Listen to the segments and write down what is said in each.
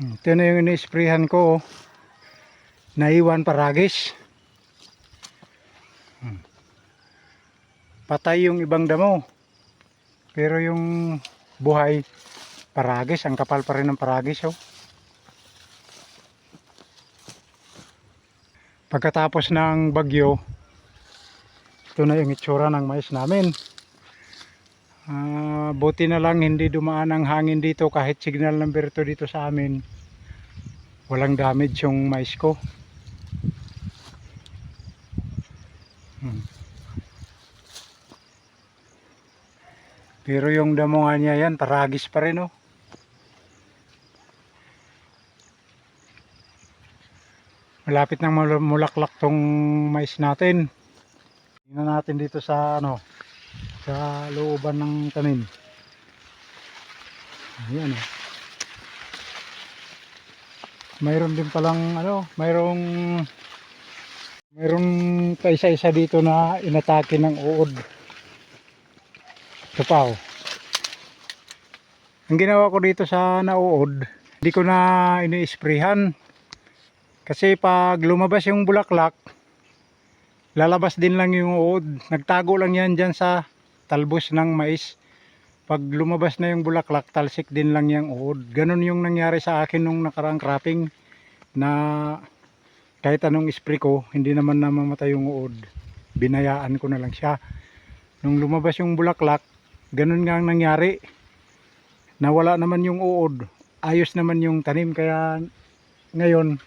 Ito na yung ini-sprayhan ko, oh. Naiwan paragis. Patay yung ibang damo. Pero yung buhay, paragis. Ang kapal pa rin ng paragis, oh. Pagkatapos ng bagyo, ito na yung itsura ng mais namin. Buti na lang hindi dumaan ang hangin dito kahit signal number 2 dito sa amin. Walang damage yung mais ko. Pero yung damo nga niya yan, paragis pa rin, oh. Malapit nang mulaklak tong mais natin. Tingnan natin dito sa sa looban ng tanim. Ayan, oh. Mayroon din palang mayroong kaisa-isa dito na inatake ng uod. Ito pa, oh. Ang ginawa ko dito sa nauod, hindi ko na ini-sprayhan. Kasi pag lumabas yung bulaklak, lalabas din lang yung uod. Nagtago lang yan dyan sa talbos ng mais. Pag lumabas na yung bulaklak, talsik din lang yung uod. Ganon yung nangyari sa akin nung nakaraang cropping, na kahit anong spray ko, hindi naman namamatay yung uod. Binayaan ko na lang siya. Nung lumabas yung bulaklak, ganon nga ang nangyari. Nawala naman yung uod. Ayos naman yung tanim. Kaya ngayon,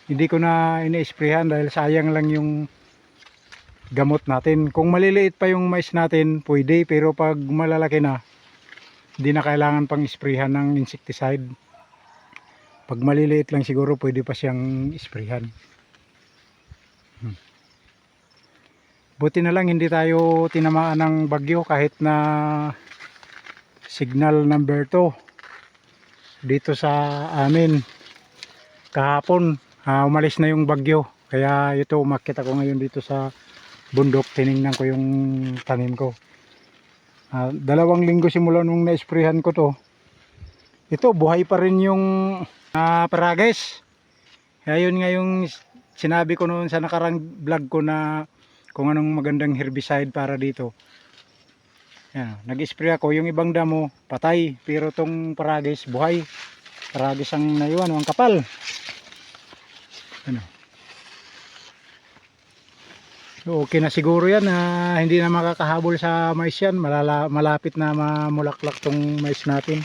hindi ko na ini-sprayhan dahil sayang lang yung gamot natin. Kung maliliit pa yung mais natin, pwede. Pero pag malalaki na, hindi na kailangan pang sprayhan ng insecticide. Pag maliliit lang siguro, pwede pa siyang sprayhan. Buti na lang hindi tayo tinamaan ng bagyo kahit na signal number 2 dito sa amin. Kahapon, umalis na yung bagyo. Kaya ito, umakyat ako ngayon dito sa bundok. Tiningnan ko yung tanim ko. 2 linggo simula nung na-sprayhan ko to. Ito, buhay pa rin yung paragis. Kaya yun nga yung sinabi ko noon sa nakarang vlog ko na kung anong magandang herbicide para dito. Nag-spray ako. Yung ibang damo, patay. Pero tong paragis, buhay. Paragis ang naiwan, ang kapal. So, okay na siguro yan. Hindi na makakahabol sa mais yan. Malapit na mamulaklak tong mais natin.